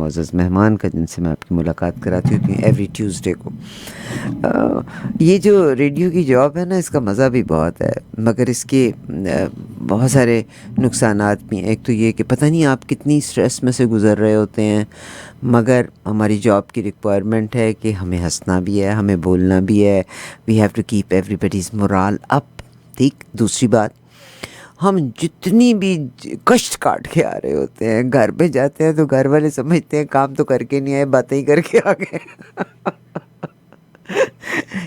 معزز مہمان کا جن سے میں آپ کی ملاقات کراتی ہوتی ہوں ایوری ٹیوزڈے کو. یہ جو ریڈیو کی جاب ہے نا اس کا مزہ بھی بہت ہے مگر اس کے بہت سارے نقصانات بھی ہیں. ایک تو یہ کہ پتہ نہیں آپ کتنی اسٹریس میں سے گزر رہے ہوتے ہیں مگر ہماری جاب کی ریکوائرمنٹ ہے کہ ہمیں ہنسنا بھی ہے, ہمیں بولنا بھی ہے. We have to keep everybody's morale up. ٹھیک, دوسری بات ہم جتنی بھی کشٹ کاٹ کے آ رہے ہوتے ہیں گھر پہ جاتے ہیں تو گھر والے سمجھتے ہیں کام تو کر کے نہیں آئے, باتیں ہی کر کے آ گئے.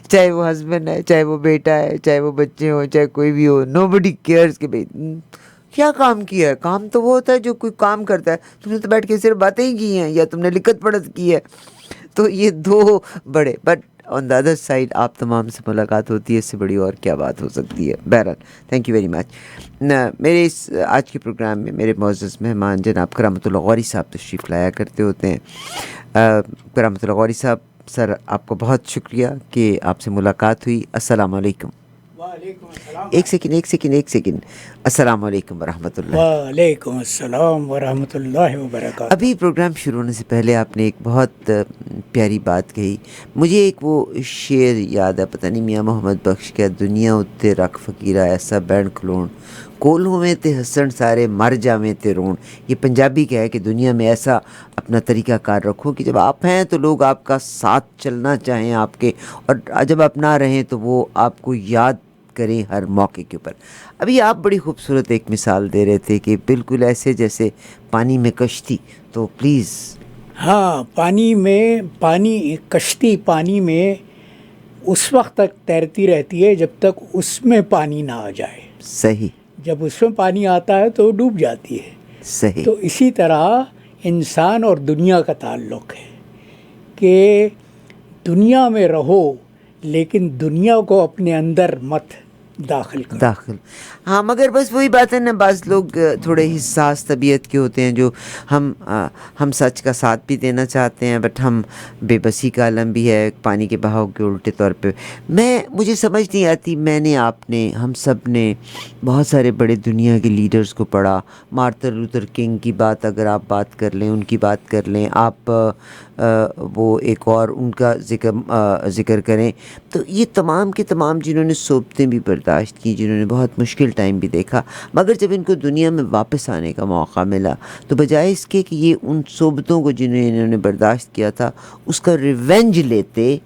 چاہے وہ ہسبینڈ ہے, چاہے وہ بیٹا ہے, چاہے وہ بچے ہوں, چاہے کوئی بھی ہو, نو بڈی کیئرس کہ بھائی کیا کام کیا ہے. کام تو وہ ہوتا ہے جو کوئی کام کرتا ہے. تم نے تو بیٹھ کے صرف باتیں ہی کی ہیں یا تم نے لکھت پڑھت کی ہے. تو یہ دو بڑے, but on the other side آپ تمام سے ملاقات ہوتی ہے, اس سے بڑی اور کیا بات ہو سکتی ہے. بہرحال تھینک یو ویری مچ. میرے اس آج کے پروگرام میں میرے معزز مہمان جناب کرامت اللہ غوری صاحب تشریف لایا کرتے ہوتے ہیں. کرامت اللہ غوری صاحب, سر آپ کو بہت شکریہ کہ آپ سے ملاقات ہوئی. السلام علیکم. وعلیکم السلام. ایک سیکنڈ. السلام علیکم ورحمۃ اللہ. وعلیکم السلام ورحمۃ اللہ وبرکاتہ. ابھی پروگرام شروع ہونے سے پہلے آپ نے ایک بہت پیاری بات کہی. مجھے ایک وہ شعر یاد ہے, پتہ نہیں میاں محمد بخش کا, دنیا اتے رکھ فقیرہ ایسا بینڈ کھلون کول ہوئے تے ہسن سارے مر جاویں تے رون. یہ پنجابی کا ہے کہ دنیا میں ایسا اپنا طریقہ کار رکھو کہ جب آپ ہیں تو لوگ آپ کا ساتھ چلنا چاہیں آپ کے, اور جب آپ نہ رہیں تو وہ آپ کو یاد کریں ہر موقع کے اوپر. ابھی آپ بڑی خوبصورت ایک مثال دے رہے تھے کہ بالکل ایسے جیسے پانی میں کشتی. تو پلیز. ہاں, کشتی پانی میں اس وقت تک تیرتی رہتی ہے جب تک اس میں پانی نہ آ جائے. صحیح. جب اس میں پانی آتا ہے تو ڈوب جاتی ہے. صحیح. تو اسی طرح انسان اور دنیا کا تعلق ہے کہ دنیا میں رہو لیکن دنیا کو اپنے اندر مت داخل. ہاں, مگر بس وہی بات ہے نا, بعض لوگ تھوڑے حساس طبیعت کے ہوتے ہیں جو ہم سچ کا ساتھ بھی دینا چاہتے ہیں بٹ ہم بے بسی کا عالم بھی ہے پانی کے بہاؤ کے الٹے طور پہ. مجھے سمجھ نہیں آتی, میں نے, آپ نے, ہم سب نے بہت سارے بڑے دنیا کے لیڈرز کو پڑھا. مارٹن لوتھر کنگ کی بات اگر آپ بات کر لیں, ان کی بات کر لیں آپ, وہ ایک اور ان کا ذکر کریں تو یہ تمام کے تمام جنہوں نے صحبتیں بھی برداشت کی, جنہوں نے بہت مشکل ٹائم بھی دیکھا, مگر جب ان کو دنیا میں واپس آنے کا موقع ملا تو بجائے اس کے کہ یہ ان صحبتوں کو جنہیں انہوں نے برداشت کیا تھا اس کا ریونج لیتے,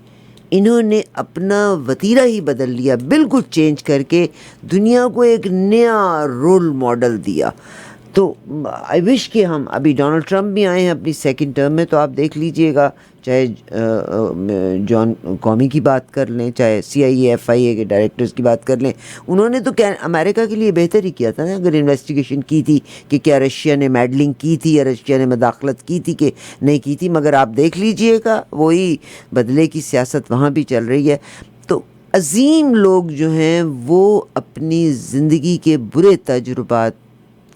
انہوں نے اپنا وتیرہ ہی بدل لیا, بالکل چینج کر کے دنیا کو ایک نیا رول ماڈل دیا. تو آئی وش کہ ہم, ابھی ڈونلڈ ٹرمپ بھی آئے ہیں اپنی سیکنڈ ٹرم میں, تو آپ دیکھ لیجئے گا, چاہے جان قومی کی بات کر لیں, چاہے CIA FIA کے ڈائریکٹرز کی بات کر لیں, انہوں نے تو امریکہ کے لیے بہتر ہی کیا تھا نا. اگر انویسٹیگیشن کی تھی کہ کیا رشیا نے میڈلنگ کی تھی یا رشیا نے مداخلت کی تھی کہ نہیں کی تھی, مگر آپ دیکھ لیجئے گا وہی بدلے کی سیاست وہاں بھی چل رہی ہے. تو عظیم لوگ جو ہیں وہ اپنی زندگی کے برے تجربات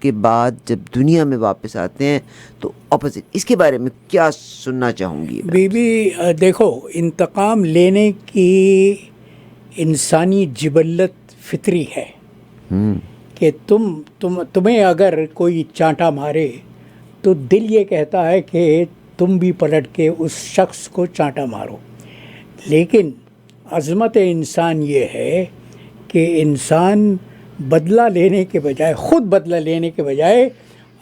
کے بعد جب دنیا میں واپس آتے ہیں تو اپوزٹ. اس کے بارے میں کیا سننا چاہوں گی؟ دیکھو, انتقام لینے کی انسانی جبلت فطری ہے کہ تمہیں اگر کوئی چانٹا مارے تو دل یہ کہتا ہے کہ تم بھی پلٹ کے اس شخص کو چانٹا مارو. لیکن عظمت انسان یہ ہے کہ انسان بدلہ لینے کے بجائے, خود بدلہ لینے کے بجائے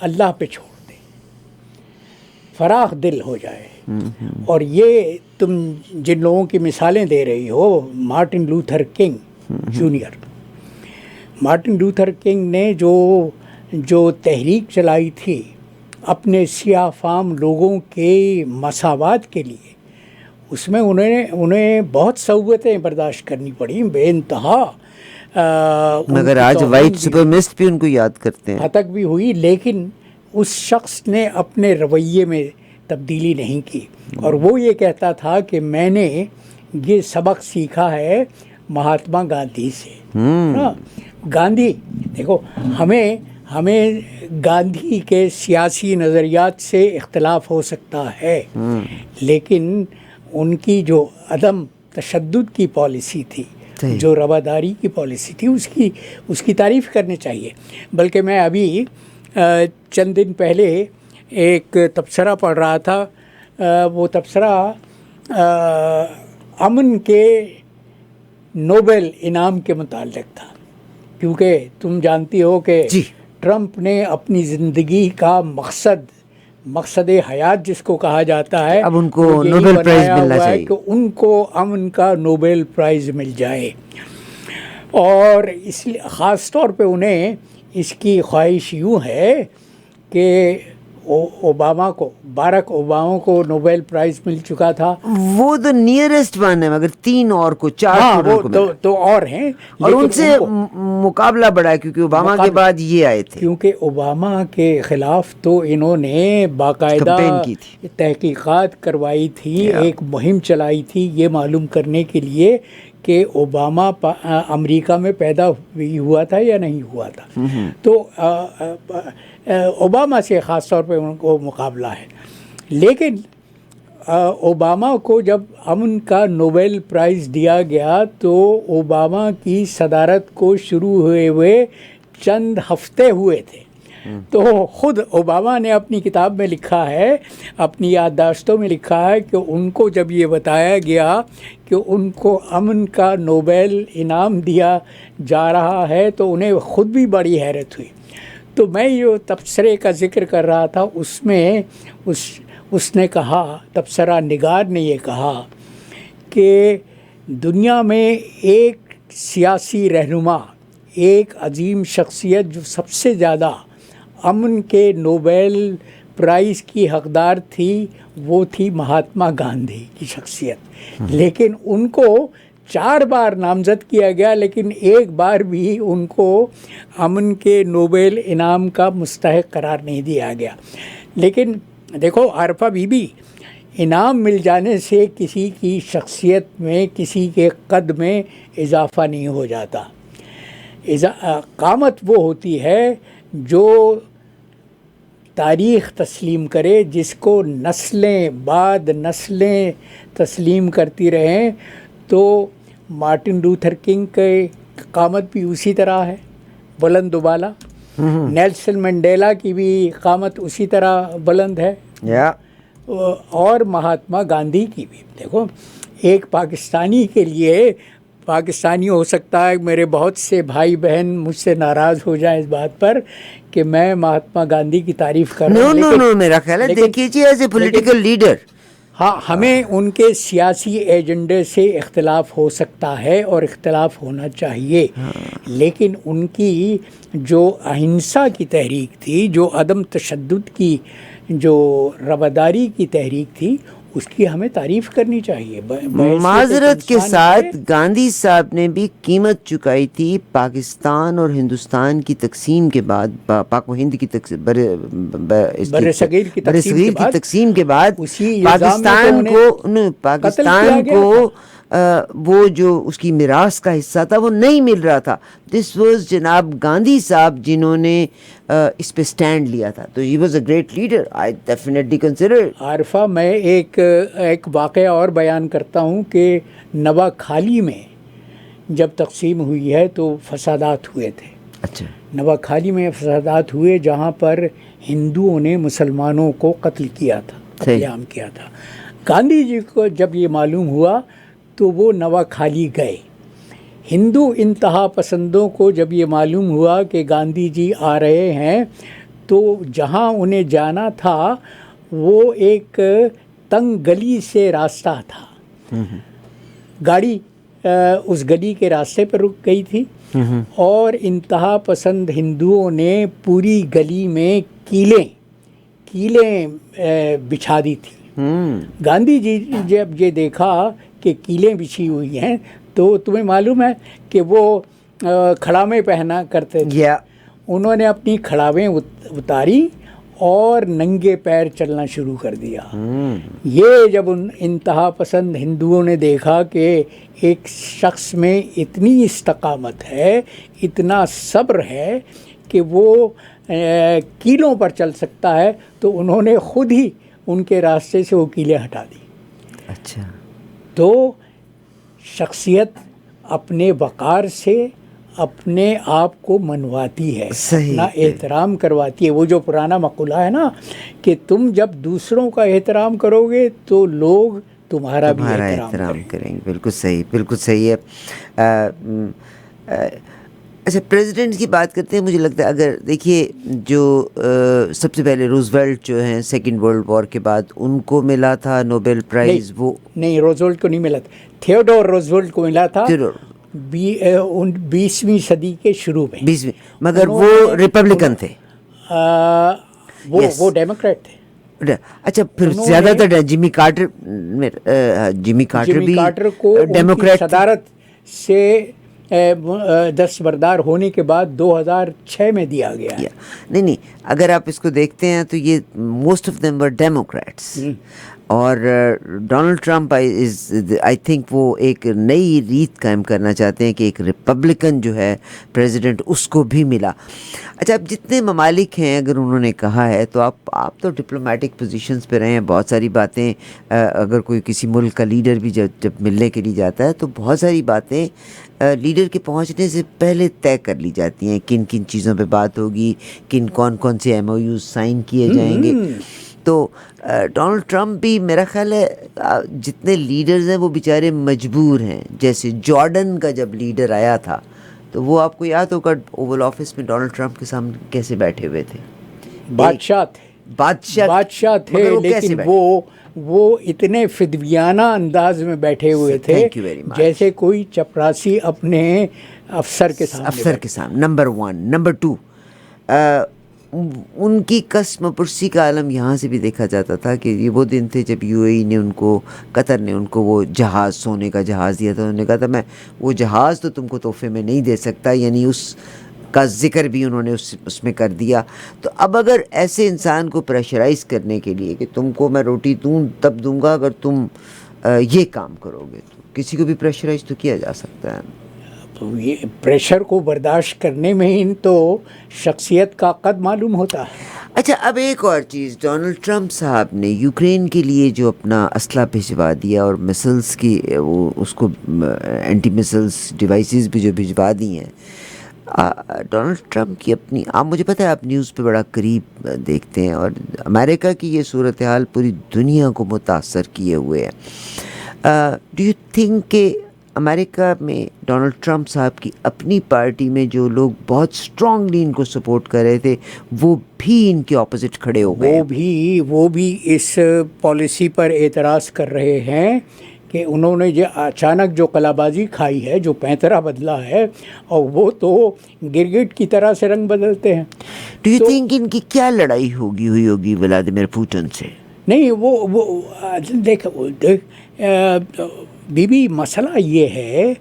اللہ پہ چھوڑ دے, فراخ دل ہو جائے. اور یہ تم جن لوگوں کی مثالیں دے رہی ہو, Martin Luther King junior, Martin Luther King نے جو تحریک چلائی تھی اپنے سیاہ فام لوگوں کے مساوات کے لیے, اس میں انہیں بہت صعوبتیں برداشت کرنی پڑی بے انتہا. مگر آج وائٹ سپرمیسٹ بھی ان کو یاد کرتے ہیں. ہتک بھی ہوئی, لیکن اس شخص نے اپنے رویے میں تبدیلی نہیں کی, اور وہ یہ کہتا تھا کہ میں نے یہ سبق سیکھا ہے مہاتما گاندھی سے. گاندھی, دیکھو, ہمیں گاندھی کے سیاسی نظریات سے اختلاف ہو سکتا ہے, لیکن ان کی جو عدم تشدد کی پالیسی تھی, جو رواداری کی پالیسی تھی, اس کی تعریف کرنی چاہیے. بلکہ میں ابھی چند دن پہلے ایک تبصرہ پڑھ رہا تھا، وہ تبصرہ امن کے نوبل انعام کے متعلق تھا، کیونکہ تم جانتی ہو کہ جی ٹرمپ نے اپنی زندگی کا مقصد حیات جس کو کہا جاتا ہے، اب ان کو وہ یہی نوبل پرائز بنایا ملنا ہوا ہے چاہیے کہ ان کو امن کا نوبل پرائز مل جائے، اور اس لیے خاص طور پہ انہیں اس کی خواہش یوں ہے کہ باراک اوباما کو نوبل پرائز مل چکا تھا، وہ تو نیئرسٹ ون ہے، مگر 3 اور کو 4 ہاں اسٹوڈنٹ وہ کو ملا، تو اور ہیں، اور ان لیکن سے کو مقابلہ بڑا ہے کیونکہ اوباما کے بعد یہ آئے تھے، کیونکہ اوباما کے خلاف تو انہوں نے باقاعدہ کمپین کی تھی۔ تحقیقات کروائی تھی، ایک مہم چلائی تھی یہ معلوم کرنے کے لیے کہ اوباما امریکہ میں پیدا ہوا تھا یا نہیں ہوا تھا، تو اوباما سے خاص طور پہ ان کو مقابلہ ہے، لیکن اوباما کو جب امن کا نوبل پرائز دیا گیا تو اوباما کی صدارت کو شروع ہوئے چند ہفتے ہوئے تھے، تو خود اوباما نے اپنی کتاب میں لکھا ہے، اپنی یادداشتوں میں لکھا ہے کہ ان کو جب یہ بتایا گیا کہ ان کو امن کا نوبل انعام دیا جا رہا ہے تو انہیں خود بھی بڑی حیرت ہوئی۔ تو میں یہ تبصرے کا ذکر کر رہا تھا، اس میں اس نے کہا، تبصرہ نگار نے یہ کہا کہ دنیا میں ایک سیاسی رہنما، ایک عظیم شخصیت جو سب سے زیادہ امن کے نوبل پرائز کی حقدار تھی، وہ تھی مہاتما گاندھی کی شخصیت، لیکن ان کو 4 بار نامزد کیا گیا، لیکن ایک بار بھی ان کو امن کے نوبل انعام کا مستحق قرار نہیں دیا گیا۔ لیکن دیکھو عارفہ بی بی، انعام مل جانے سے کسی کی شخصیت میں، کسی کے قد میں اضافہ نہیں ہو جاتا، قامت وہ ہوتی ہے جو تاریخ تسلیم کرے، جس کو نسلیں بعد نسلیں تسلیم کرتی رہیں، تو مارٹن لوتھر کنگ کے قامت بھی اسی طرح ہے، بلند و بالا، نیلسن منڈیلا کی بھی قامت اسی طرح بلند ہے، اور مہاتما گاندھی کی بھی۔ دیکھو ایک پاکستانی کے لیے، پاکستانی ہو سکتا ہے میرے بہت سے بھائی بہن مجھ سے ناراض ہو جائیں اس بات پر کہ میں مہاتما گاندھی کی تعریف کر رہا ہوں، نو میرا خیال ہے دیکھیے جی ایز اے پولیٹیکل لیڈر، ہاں ہمیں ان کے سیاسی ایجنڈے سے اختلاف ہو سکتا ہے اور اختلاف ہونا چاہیے، لیکن ان کی جو اہنسا کی تحریک تھی، جو عدم تشدد کی جو رواداری کی تحریک تھی، اس کی ہمیں تعریف کرنی چاہیے۔ معذرت کے ساتھ گاندھی صاحب نے بھی قیمت چکائی تھی پاکستان اور ہندوستان کی تقسیم کے بعد، پاک و ہند کی برصغیر کی تقسیم کے بعد پاکستان کو وہ جو اس کی میراث کا حصہ تھا وہ نہیں مل رہا تھا۔ دس واز جناب گاندھی صاحب جنہوں نے اس پہ سٹینڈ لیا تھا، تو he was a great leader, I definitely consider. Arifa میں ایک واقعہ اور بیان کرتا ہوں کہ نوا کھالی میں جب تقسیم ہوئی ہے تو فسادات ہوئے تھے۔ اچھا، نوا کھالی میں فسادات ہوئے جہاں پر ہندوؤں نے مسلمانوں کو قتل کیا تھا، قتل عام کیا تھا۔ گاندھی جی کو جب یہ معلوم ہوا تو وہ نوا کھالی گئے۔ ہندو انتہا پسندوں کو جب یہ معلوم ہوا کہ گاندھی جی آ رہے ہیں تو جہاں انہیں جانا تھا وہ ایک تنگ گلی سے راستہ تھا، گاڑی اس گلی کے راستے پر رک گئی تھی، اور انتہا پسند ہندوؤں نے پوری گلی میں کیلیں بچھا دی تھی۔ گاندھی جی جب یہ دیکھا کہ کیلیں بچھی ہوئی ہیں تو تمہیں معلوم ہے کہ وہ کھڑامیں پہنا کرتے تھے، انہوں نے اپنی کھڑاویں اتاری اور ننگے پیر چلنا شروع کر دیا۔ یہ جب ان انتہا پسند ہندوؤں نے دیکھا کہ ایک شخص میں اتنی استقامت ہے، اتنا صبر ہے کہ وہ کیلوں پر چل سکتا ہے، تو انہوں نے خود ہی ان کے راستے سے وہ کیلیں ہٹا دی۔ اچھا، تو شخصیت اپنے وقار سے، اپنے آپ کو منواتی ہے، صحیح اپنا احترام کرواتی ہے. وہ جو پرانا مقولہ ہے نا کہ تم جب دوسروں کا احترام کرو گے تو لوگ تمہارا بھی احترام کریں گے. کریں گے. بالکل صحیح، بالکل صحیح ہے. اچھا، پریزیڈنٹ کی بات کرتے ہیں. مجھے لگتا ہے اگر دیکھیے جو سب سے پہلے روزویلٹ جو ہیں سیکنڈ ورلڈ وار کے بعد ان کو ملا تھا نوبل پرائز. وہ نہیں، روزویلٹ کو نہیں ملا تھا، تھیوڈور روزویلٹ کو ملا تھا 20ویں صدی کے شروع میں. 20ویں، مگر وہ ریپبلکن تھے. وہ ڈیموکریٹ تھے. اچھا، پھر زیادہ تر جمی کارٹر بھی کو ڈیموکریٹ صدارت سے دستبردار ہونے کے بعد 2006 میں دیا گیا. نہیں، اگر آپ اس کو دیکھتے ہیں تو یہ most of them were democrats. اور ڈونلڈ ٹرمپ آئی تھنک وہ ایک نئی ریت قائم کرنا چاہتے ہیں کہ ایک ریپبلکن جو ہے پریزیڈنٹ اس کو بھی ملا. اچھا، اب جتنے ممالک ہیں اگر انہوں نے کہا ہے تو آپ تو ڈپلومیٹک پوزیشنز پہ رہے ہیں. بہت ساری باتیں اگر کوئی کسی ملک کا لیڈر بھی جب ملنے کے لیے جاتا ہے تو بہت ساری باتیں لیڈر کے پہنچنے سے پہلے طے کر لی جاتی ہیں. کن کن چیزوں پہ بات ہوگی، کون سے MOUs سائن کیے جائیں گے. تو ڈونلڈ ٹرمپ بھی میرا خیال ہے جتنے لیڈرز ہیں وہ بیچارے مجبور ہیں. جیسے جارڈن کا جب لیڈر آیا تھا تو وہ آپ کو یاد ہوگا اوول آفس میں ڈونلڈ ٹرمپ کے سامنے کیسے بیٹھے ہوئے تھے. بادشاہ تھے لیکن وہ اتنے فدویانہ انداز میں بیٹھے ہوئے تھے جیسے کوئی چپراسی اپنے افسر کے سامنے. نمبر 1. نمبر 2، ان کی قسم پرسی کا عالم یہاں سے بھی دیکھا جاتا تھا کہ یہ وہ دن تھے جب UAE نے قطر نے ان کو وہ جہاز، سونے کا جہاز دیا تھا. انہوں نے کہا تھا میں وہ جہاز تو تم کو تحفے میں نہیں دے سکتا، یعنی اس کا ذکر بھی انہوں نے اس میں کر دیا. تو اب اگر ایسے انسان کو پریشرائز کرنے کے لیے کہ تم کو میں روٹی تب دوں گا اگر تم یہ کام کرو گے، تو کسی کو بھی پریشرائز تو کیا جا سکتا ہے. تو یہ پریشر کو برداشت کرنے میں ہی تو شخصیت کا قد معلوم ہوتا ہے. اچھا، اب ایک اور چیز، ڈونلڈ ٹرمپ صاحب نے یوکرین کے لیے جو اپنا اسلحہ بھجوا دیا اور مسلس کی وہ اس کو اینٹی مسلس ڈیوائسز بھی جو بھجوا دی ہیں. ڈونلڈ ٹرمپ کی اپنی، آپ مجھے پتہ ہے آپ نیوز پہ بڑا قریب دیکھتے ہیں اور امریکہ کی یہ صورتحال پوری دنیا کو متاثر کیے ہوئے ہے. ڈو یو تھنک کہ امریکہ میں ڈونلڈ ٹرمپ صاحب کی اپنی پارٹی میں جو لوگ بہت اسٹرانگلی ان کو سپورٹ کر رہے تھے وہ بھی ان کے اپوزٹ کھڑے ہو گئے؟ وہ بھی اس پالیسی پر اعتراض کر رہے ہیں کہ انہوں نے جو اچانک جو قلعہ بازی کھائی ہے، جو پینترا بدلا ہے، اور وہ تو گرگٹ کی طرح سے رنگ بدلتے ہیں. ڈو یو تھنک ان کی کیا لڑائی ہوگی ولادیمیر پوٹن سے؟ نہیں، وہ دیکھ بی مسئلہ یہ ہے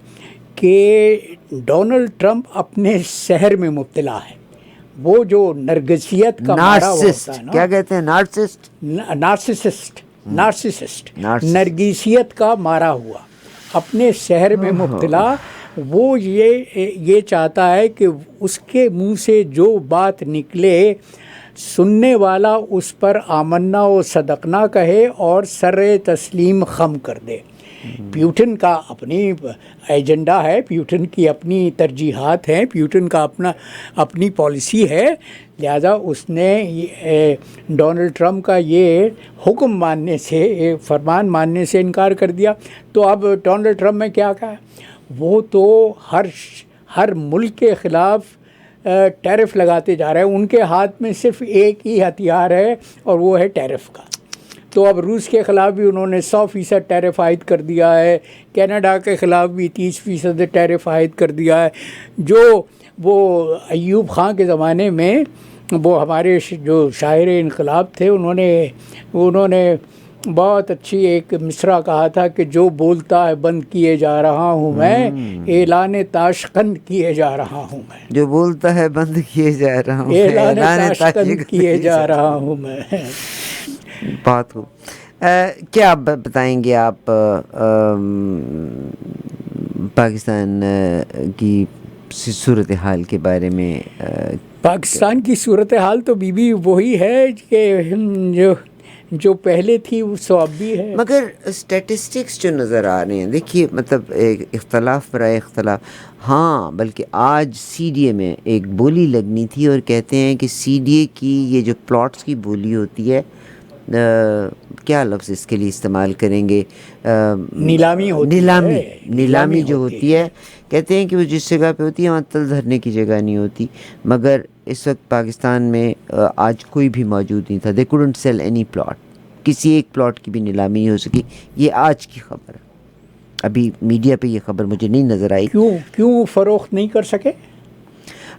کہ ڈونلڈ ٹرمپ اپنے سحر میں مبتلا ہے. وہ جو نرگسیت کا مارا ہوتا ہے نا، کیا کہتے ہیں، نارسسسٹ نرگسیت کا مارا ہوا، اپنے سحر میں مبتلا. وہ یہ چاہتا ہے کہ اس کے منہ سے جو بات نکلے سننے والا اس پر آمنا و صدقنا کہے اور سر تسلیم خم کر دے. پیوٹن کا اپنی ایجنڈا ہے، پیوٹن کی اپنی ترجیحات ہیں، پیوٹن کا اپنی پالیسی ہے. لہذا اس نے ڈونلڈ ٹرمپ کا یہ حکم ماننے سے، فرمان ماننے سے انکار کر دیا. تو اب ڈونلڈ ٹرمپ نے کیا کہا؟ وہ تو ہر ملک کے خلاف ٹیرف لگاتے جا رہے ہیں. ان کے ہاتھ میں صرف ایک ہی ہتھیار ہے اور وہ ہے ٹیرف کا. تو اب روس کے خلاف بھی انہوں نے 100% ٹیرف عائد کر دیا ہے، کینیڈا کے خلاف بھی 30% ٹیرف عائد کر دیا ہے. جو وہ ایوب خان کے زمانے میں وہ ہمارے جو شاعر انقلاب تھے، انہوں نے بہت اچھی ایک مصرع کہا تھا کہ جو بولتا ہے بند کیے جا رہا ہوں میں، اعلان تاشقند کیے جا رہا ہوں میں. جو بولتا ہے بند کیے جا رہا ہوں، اعلان تاشقند کیے جا رہا ہوں میں. بات ہو کیا آپ بتائیں گے آپ پاکستان کی صورتحال کے بارے میں؟ پاکستان کی صورتحال تو وہی ہے کہ جو جو پہلے تھی وہ اب بھی ہے. مگر اسٹیٹسٹکس جو نظر آ رہے ہیں، دیکھیے مطلب ایک اختلاف برائے اختلاف، ہاں بلکہ آج سی ڈی اے میں ایک بولی لگنی تھی، اور کہتے ہیں کہ سی ڈی اے کی یہ جو پلاٹس کی بولی ہوتی ہے، کیا لفظ اس کے لیے استعمال کریں گے، نیلامی ہوتی ہے. نیلامی جو ہوتی ہے، کہتے ہیں کہ وہ جس جگہ پہ ہوتی ہے وہاں تل دھرنے کی جگہ نہیں ہوتی. مگر اس وقت پاکستان میں آج کوئی بھی موجود نہیں تھا. They couldn't sell any plot, کسی ایک پلاٹ کی بھی نیلامی نہیں ہو سکی. یہ آج کی خبر ہے، ابھی میڈیا پہ یہ خبر مجھے نہیں نظر آئی. کیوں فروخت نہیں کر سکے؟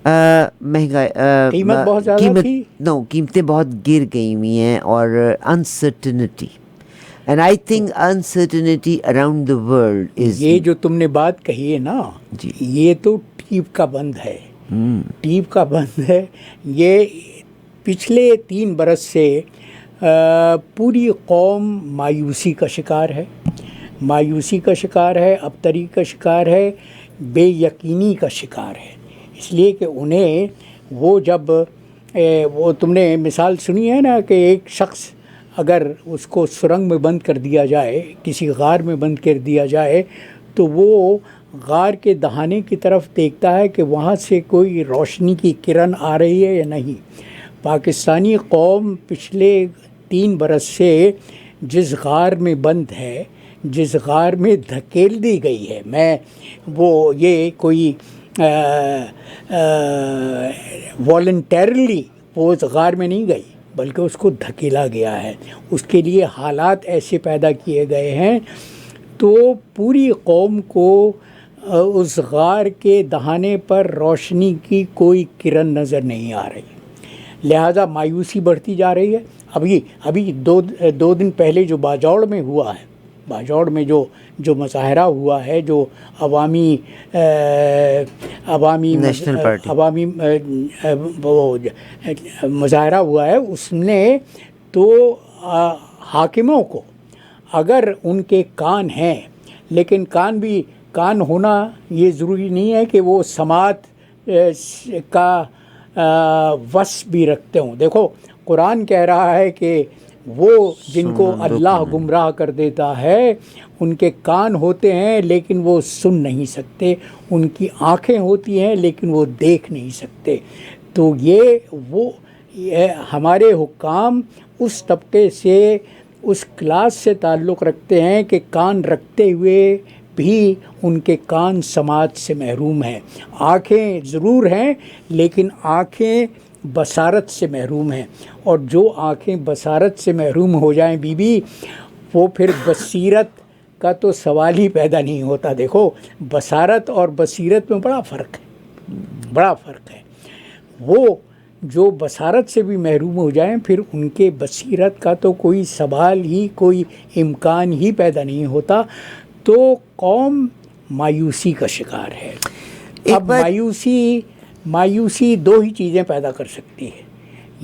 مہنگائی، قیمت بہت زیادہ تھی. قیمتیں بہت گر گئی ہوئی ہیں، اور uncertainty, and I think uncertainty around the world is. یہ جو تم نے بات کہی ہے نا، جی، یہ تو ٹیپ کا بند ہے. ٹیپ کا بند ہے. یہ پچھلے 3 برس سے پوری قوم مایوسی کا شکار ہے، مایوسی کا شکار ہے، ابتری کا شکار ہے، بے یقینی کا شکار ہے. اس لیے کہ انہیں وہ جب وہ تم نے مثال سنی ہے نا کہ ایک شخص اگر اس کو سرنگ میں بند کر دیا جائے، کسی غار میں بند کر دیا جائے، تو وہ غار کے دہانے کی طرف دیکھتا ہے کہ وہاں سے کوئی روشنی کی کرن آ رہی ہے یا نہیں. پاکستانی قوم پچھلے 3 برس سے جس غار میں بند ہے، جس غار میں دھکیل دی گئی ہے، میں وہ یہ کوئی والنٹیرلی وہ اس غار میں نہیں گئی، بلکہ اس کو دھکیلا گیا ہے. اس کے لیے حالات ایسے پیدا کیے گئے ہیں، تو پوری قوم کو اس غار کے دہانے پر روشنی کی کوئی کرن نظر نہیں آ رہی، لہذا مایوسی بڑھتی جا رہی ہے. ابھی دو دن پہلے جو باجوڑ میں ہوا ہے، باجوڑ میں جو مظاہرہ ہوا ہے، جو عوامی نیشنل پارٹی عوامی وہ مظاہرہ ہوا ہے، اس نے تو حاکموں کو، اگر ان کے کان ہیں، لیکن کان ہونا یہ ضروری نہیں ہے کہ وہ سماعت کا وس بھی رکھتے ہوں. دیکھو قرآن کہہ رہا ہے کہ وہ جن کو اللہ گمراہ کر دیتا ہے ان کے کان ہوتے ہیں لیکن وہ سن نہیں سکتے، ان کی آنکھیں ہوتی ہیں لیکن وہ دیکھ نہیں سکتے. تو یہ ہمارے حکام اس طبقے سے، اس کلاس سے تعلق رکھتے ہیں کہ کان رکھتے ہوئے بھی ان کے کان سماعت سے محروم ہیں. آنکھیں ضرور ہیں لیکن آنکھیں بصارت سے محروم ہیں، اور جو آنکھیں بصارت سے محروم ہو جائیں وہ پھر بصیرت کا تو سوال ہی پیدا نہیں ہوتا. دیکھو بصارت اور بصیرت میں بڑا فرق ہے. وہ جو بصارت سے بھی محروم ہو جائیں پھر ان کے بصیرت کا تو کوئی سوال ہی، کوئی امکان ہی پیدا نہیں ہوتا. تو قوم مایوسی کا شکار ہے. اب مایوسی 2 ہی چیزیں پیدا کر سکتی ہے،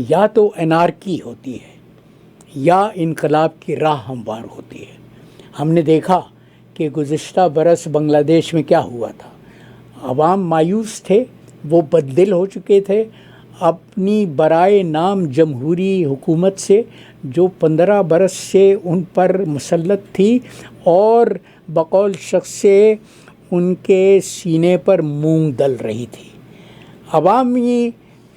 یا تو انارکی ہوتی ہے یا انقلاب کی راہ ہموار ہوتی ہے. ہم نے دیکھا کہ گزشتہ برس بنگلہ دیش میں کیا ہوا تھا. عوام مایوس تھے، وہ بددل ہو چکے تھے اپنی برائے نام جمہوری حکومت سے، جو 15 برس سے ان پر مسلط تھی اور بقول شخص سے ان کے سینے پر مونگ ڈل رہی تھی. عوامی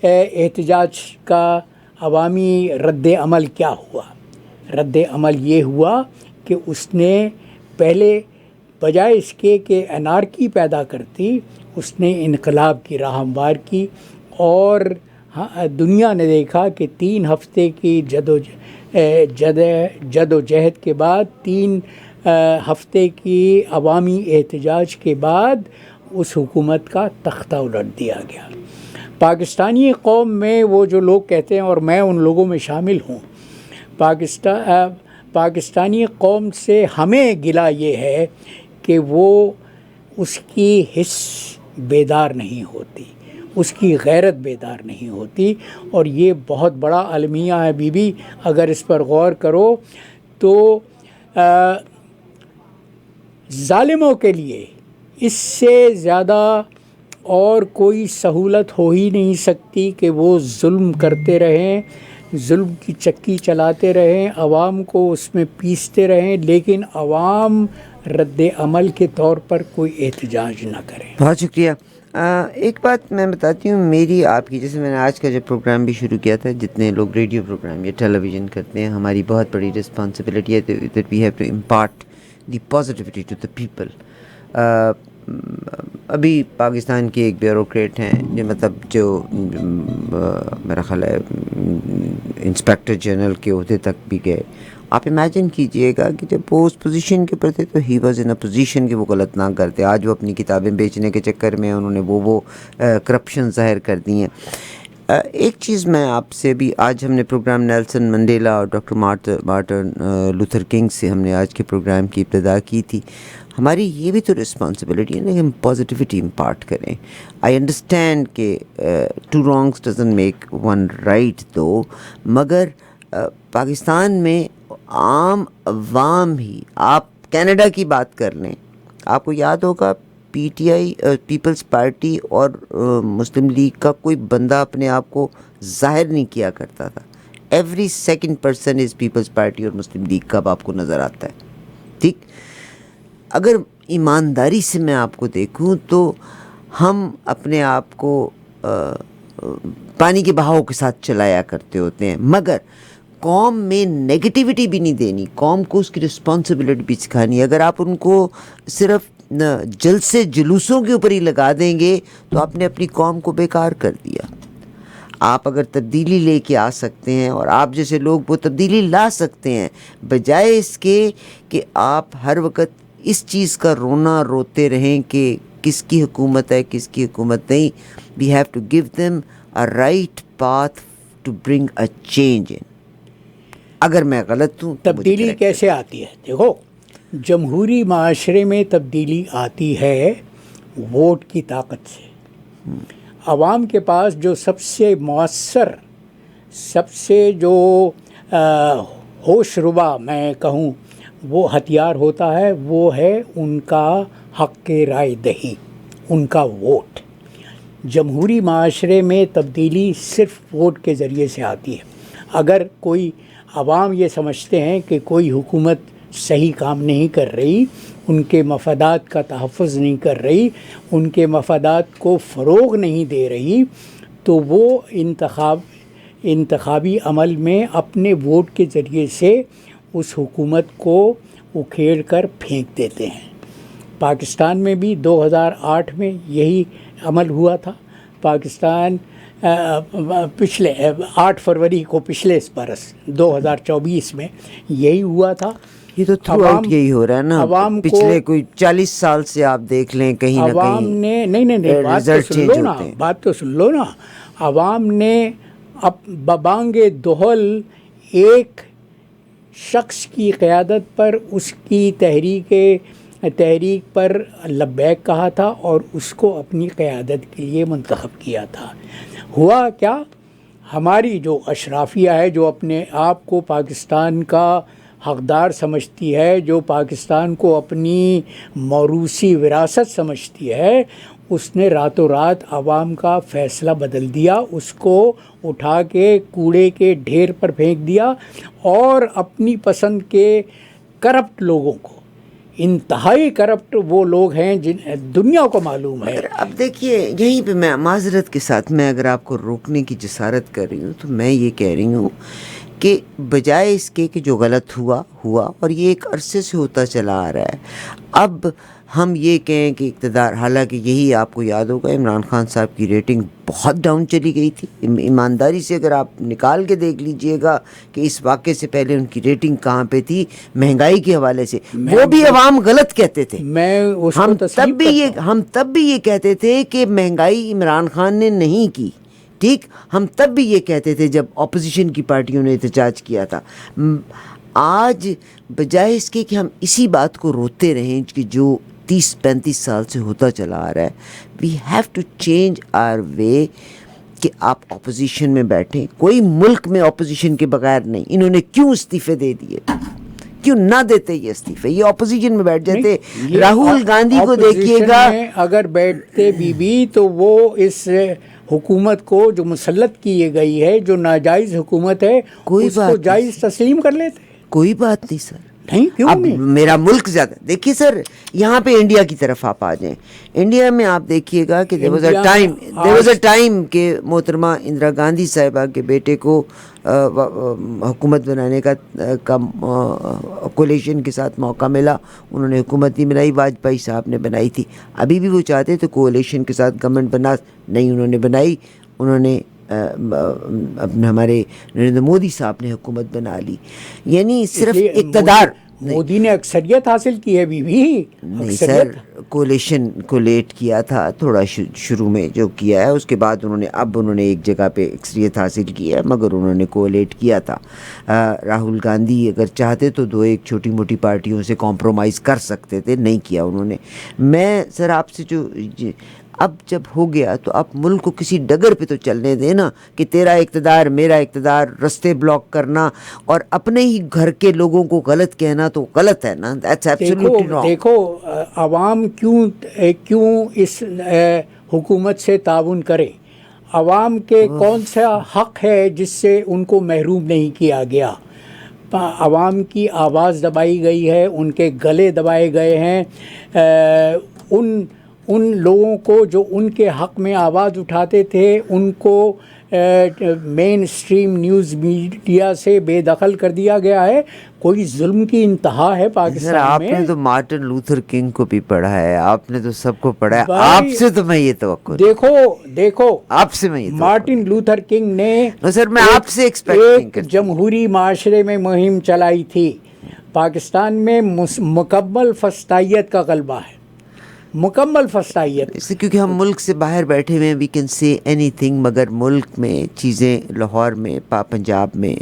احتجاج کا عوامی رد عمل کیا ہوا؟ رد عمل یہ ہوا کہ اس نے پہلے بجائے اس کے کہ انارکی پیدا کرتی، اس نے انقلاب کی راہ ہموار کی. اور دنیا نے دیکھا کہ 3 ہفتے کی جد و جہد کے بعد، 3 ہفتے کی عوامی احتجاج کے بعد اس حکومت کا تختہ الٹ دیا گیا. پاکستانی قوم میں وہ جو لوگ کہتے ہیں، اور میں ان لوگوں میں شامل ہوں، پاکستانی قوم سے ہمیں گلہ یہ ہے کہ وہ اس کی حس بیدار نہیں ہوتی، اس کی غیرت بیدار نہیں ہوتی. اور یہ بہت بڑا المیہ ہے بی بی، اگر اس پر غور کرو تو ظالموں کے لیے اس سے زیادہ اور کوئی سہولت ہو ہی نہیں سکتی کہ وہ ظلم کرتے رہیں، ظلم کی چکی چلاتے رہیں, عوام کو اس میں پیستے رہیں, لیکن عوام رد عمل کے طور پر کوئی احتجاج نہ کریں. بہت شکریہ. ایک بات میں بتاتی ہوں, میری آپ کی, جیسے میں نے آج کا جو پروگرام بھی شروع کیا تھا, جتنے لوگ ریڈیو پروگرام یا ٹیلی ویژن کرتے ہیں, ہماری بہت بڑی رسپانسبلٹی ہے that we have to impart the positivity to the people. ابھی پاکستان کے ایک بیوروکریٹ ہیں جو جو میرا خیال ہے انسپیکٹر جنرل کے عہدے تک بھی گئے. آپ امیجن کیجئے گا کہ جب وہ اس پوزیشن کے اوپر تھے تو he was in a position کہ وہ غلط نہ کرتے. آج وہ اپنی کتابیں بیچنے کے چکر میں انہوں نے وہ کرپشن ظاہر کر دی ہیں. ایک چیز میں آپ سے بھی, آج ہم نے پروگرام نیلسن منڈیلا اور ڈاکٹر مارٹن لوتھر کنگ سے ہم نے آج کے پروگرام کی ابتدا کی تھی. ہماری یہ بھی تو رسپانسبلٹی ہے نا کہ ہم پازیٹیوٹی امپارٹ کریں. آئی انڈرسٹینڈ کہ two wrongs doesn't make one right though, مگر پاکستان میں عام عوام ہی, آپ کینیڈا کی بات کر لیں, آپ کو یاد ہوگا P T I Peoples Party اور مسلم لیگ کا کوئی بندہ اپنے آپ کو ظاہر نہیں کیا کرتا تھا. Every second person is Peoples Party اور مسلم لیگ کا اب آپ کو نظر آتا ہے. ٹھیک, اگر ایمانداری سے میں آپ کو دیکھوں تو ہم اپنے آپ کو پانی کے بہاؤ کے ساتھ چلایا کرتے ہوتے ہیں, مگر قوم میں نیگیٹیوٹی بھی نہیں دینی, قوم کو اس کی رسپانسبلٹی بھی سکھانی. اگر آپ ان کو صرف جلسے جلوسوں کے اوپر ہی لگا دیں گے تو آپ نے اپنی قوم کو بیکار کر دیا. آپ اگر تبدیلی لے کے آ سکتے ہیں, اور آپ جیسے لوگ وہ تبدیلی لا سکتے ہیں, بجائے اس کے کہ آپ ہر وقت اس چیز کا رونا روتے رہیں کہ کس کی حکومت ہے کس کی حکومت نہیں. We have to give them a right path to bring a change in. اگر میں غلط ہوں, تبدیلی کیسے آتی ہے؟ دیکھو, جمہوری معاشرے میں تبدیلی آتی ہے ووٹ کی طاقت سے. عوام کے پاس جو سب سے مؤثر, سب سے جو ہوش ربا میں کہوں وہ ہتھیار ہوتا ہے, وہ ہے ان کا حق رائے دہی, ان کا ووٹ. جمہوری معاشرے میں تبدیلی صرف ووٹ کے ذریعے سے آتی ہے. اگر کوئی عوام یہ سمجھتے ہیں کہ کوئی حکومت صحیح کام نہیں کر رہی, ان کے مفادات کا تحفظ نہیں کر رہی, ان کے مفادات کو فروغ نہیں دے رہی, تو وہ انتخابی عمل میں اپنے ووٹ کے ذریعے سے اس حکومت کو اکھیڑ کر پھینک دیتے ہیں. پاکستان میں بھی 2008 میں یہی عمل ہوا تھا. پاکستان پچھلے 8 فروری کو پچھلے برس 2024 میں یہی ہوا تھا. یہ تو تھرو آؤٹ یہی ہو رہا ہے نا, پچھلے کوئی 40 سال سے آپ دیکھ لیں کہیں نہ کہیں عوام نے نہیں بات تو سن لو نا. عوام نے ببانگ دہل ایک شخص کی قیادت پر اس کی تحریک پر لبیک کہا تھا اور اس کو اپنی قیادت کے لیے منتخب کیا تھا. ہوا کیا, ہماری جو اشرافیہ ہے, جو اپنے آپ کو پاکستان کا حقدار سمجھتی ہے, جو پاکستان کو اپنی موروثی وراثت سمجھتی ہے, اس نے راتوں رات عوام کا فیصلہ بدل دیا, اس کو اٹھا کے کوڑے کے ڈھیر پر پھینک دیا اور اپنی پسند کے کرپٹ لوگوں کو, انتہائی کرپٹ وہ لوگ ہیں جن دنیا کو معلوم ہے. اب دیکھیے یہیں پہ میں معذرت کے ساتھ میں اگر آپ کو روکنے کی جسارت کر رہی ہوں تو میں یہ کہہ رہی ہوں کہ بجائے اس کے کہ جو غلط ہوا اور یہ ایک عرصے سے ہوتا چلا آ رہا ہے, اب ہم یہ کہیں کہ اقتدار, حالانکہ یہی آپ کو یاد ہوگا عمران خان صاحب کی ریٹنگ بہت ڈاؤن چلی گئی تھی. ایمانداری سے اگر آپ نکال کے دیکھ لیجئے گا کہ اس واقعے سے پہلے ان کی ریٹنگ کہاں پہ تھی, مہنگائی کے حوالے سے وہ بھی عوام غلط کہتے تھے. ہم تب بھی یہ کہتے تھے کہ مہنگائی عمران خان نے نہیں کی. ٹھیک, ہم تب بھی یہ کہتے تھے جب اپوزیشن کی پارٹیوں نے احتجاج کیا تھا. آج بجائے اس کے کہ ہم اسی بات کو روتے رہیں کہ جو 30-35 سال سے ہوتا چلا آ رہا ہے, we have to change our way کہ آپ اپوزیشن میں بیٹھیں. کوئی ملک میں اپوزیشن کے بغیر نہیں. انہوں نے کیوں استعفے دے دیے, کیوں نہ دیتے یہ استعفے, یہ اپوزیشن میں بیٹھ جاتے. راہل گاندھی کو دیکھیے گا, اگر بیٹھتے بھی تو وہ اس حکومت کو جو مسلط کی گئی ہے، جو ناجائز حکومت ہے، کوئی اس بات کو نہیں جائز تسلیم کر لیتے ہیں؟ کوئی بات نہیں سر. نہیں، کیوں اب نہیں؟ میرا ملک زیادہ دیکھیے سر، یہاں پہ انڈیا کی طرف آپ آ جائیں. انڈیا میں آپ دیکھیے گا کہ انڈیا میں there was a time کہ محترمہ اندرا گاندھی صاحبہ کے بیٹے کو حکومت بنانے کا کولیشن کے ساتھ موقع ملا. انہوں نے حکومت نہیں بنائی، واجپئی صاحب نے بنائی تھی. ابھی بھی وہ چاہتے تو کولیشن کے ساتھ گورنمنٹ بنا، نہیں انہوں نے بنائی. انہوں نے اپنے ہمارے نریندر مودی صاحب نے حکومت بنا لی. یعنی صرف اقتدار مودی نے اکثریت حاصل کی ہے ابھی بھی. نہیں سر، کولیشن کو لیٹ کیا تھا تھوڑا شروع میں جو کیا ہے، اس کے بعد انہوں نے ایک جگہ پہ اکثریت حاصل کی ہے، مگر انہوں نے کولیٹ کیا تھا. راہل گاندھی اگر چاہتے تو دو ایک چھوٹی موٹی پارٹیوں سے کمپرومائز کر سکتے تھے، نہیں کیا انہوں نے. میں سر آپ سے جو اب جب ہو گیا تو آپ ملک کو کسی ڈگر پہ تو چلنے دیں نا، کہ تیرا اقتدار میرا اقتدار، رستے بلاک کرنا اور اپنے ہی گھر کے لوگوں کو غلط کہنا تو غلط ہے نا. That's absolutely wrong. دیکھو عوام کیوں اس حکومت سے تعاون کرے؟ عوام کے کون سا حق ہے جس سے ان کو محروم نہیں کیا گیا؟ عوام کی آواز دبائی گئی ہے، ان کے گلے دبائے گئے ہیں. ان لوگوں کو جو ان کے حق میں آواز اٹھاتے تھے، ان کو مین اسٹریم نیوز میڈیا سے بے دخل کر دیا گیا ہے. کوئی ظلم کی انتہا ہے پاکستان میں. آپ نے تو مارٹن لوتھر کنگ کو بھی پڑھا ہے، آپ نے تو سب کو پڑھا ہے. آپ سے تو میں یہ توقع دیکھو آپ سے میں یہ مارٹن لوتھر کنگ نے سر میں آپ سے ایک جمہوری معاشرے میں مہم چلائی تھی. پاکستان میں مکمل فسطائیت کا غلبہ ہے، مکمل فسطائیت. اس لیے کیونکہ ہم ملک سے باہر بیٹھے ہوئے ہیں، وی کین سے اینی تھنگ، مگر ملک میں چیزیں، لاہور میں، پنجاب میں،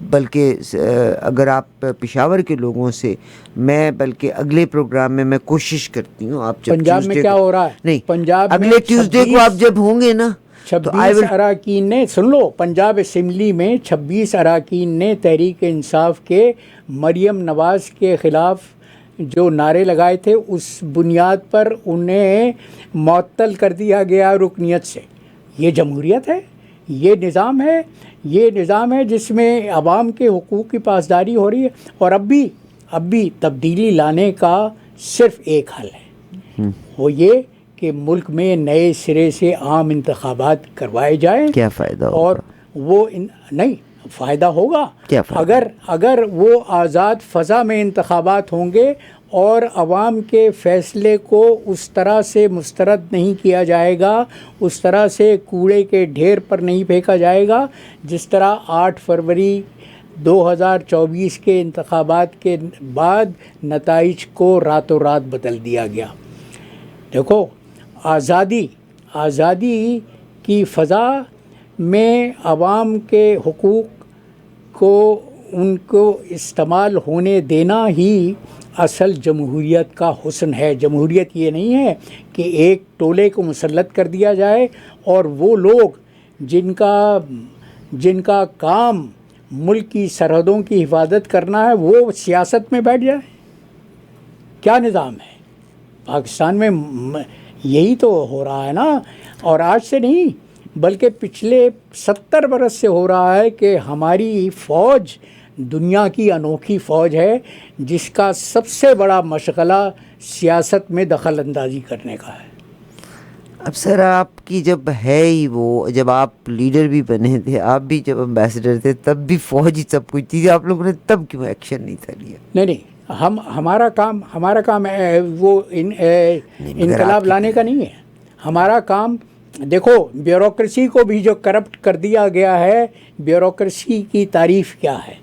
بلکہ اگر آپ پشاور کے لوگوں سے، میں بلکہ اگلے پروگرام میں کوشش کرتی ہوں، آپ جب پنجاب میں کیا ہو رہا ہے؟ نہیں، پنجاب اگلے ٹیوزڈے کو آپ جب ہوں گے نا، 26 اراکین نے، سن لو، پنجاب اسمبلی میں 26 اراکین نے تحریک انصاف کے مریم نواز کے خلاف جو نعرے لگائے تھے، اس بنیاد پر انہیں معطل کر دیا گیا رکنیت سے. یہ جمہوریت ہے، یہ نظام ہے جس میں عوام کے حقوق کی پاسداری ہو رہی ہے. اور اب بھی تبدیلی لانے کا صرف ایک حل ہے، وہ یہ کہ ملک میں نئے سرے سے عام انتخابات کروائے جائیں. کیا فائدہ ہوگا؟ اور وہ نہیں فائدہ ہوگا اگر وہ آزاد فضا میں انتخابات ہوں گے اور عوام کے فیصلے کو اس طرح سے مسترد نہیں کیا جائے گا، اس طرح سے کوڑے کے ڈھیر پر نہیں پھینکا جائے گا جس طرح 8 فروری 2024 کے انتخابات کے بعد نتائج کو راتوں رات بدل دیا گیا. دیکھو، آزادی کی فضا میں عوام کے حقوق کو ان کو استعمال ہونے دینا ہی اصل جمہوریت کا حسن ہے. جمہوریت یہ نہیں ہے کہ ایک ٹولے کو مسلط کر دیا جائے اور وہ لوگ جن کا کام ملک کی سرحدوں کی حفاظت کرنا ہے وہ سیاست میں بیٹھ جائے. کیا نظام ہے پاکستان میں؟ یہی تو ہو رہا ہے نا. اور آج سے نہیں بلکہ پچھلے 70 برس سے ہو رہا ہے کہ ہماری فوج دنیا کی انوکھی فوج ہے جس کا سب سے بڑا مشغلہ سیاست میں دخل اندازی کرنے کا ہے. اب سر آپ کی جب ہے ہی وہ، جب آپ لیڈر بھی بنے تھے، آپ بھی جب امبیسڈر تھے، تب بھی فوج ہی سب کچھ تھی، آپ لوگوں نے تب کیوں ایکشن نہیں تھا لیا؟ نہیں، ہمارا کام وہ انقلاب لانے کا نہیں ہے. ہمارا کام، دیکھو، بیوروکریسی کو بھی جو کرپٹ کر دیا گیا ہے، بیوروکریسی کی تعریف کیا ہے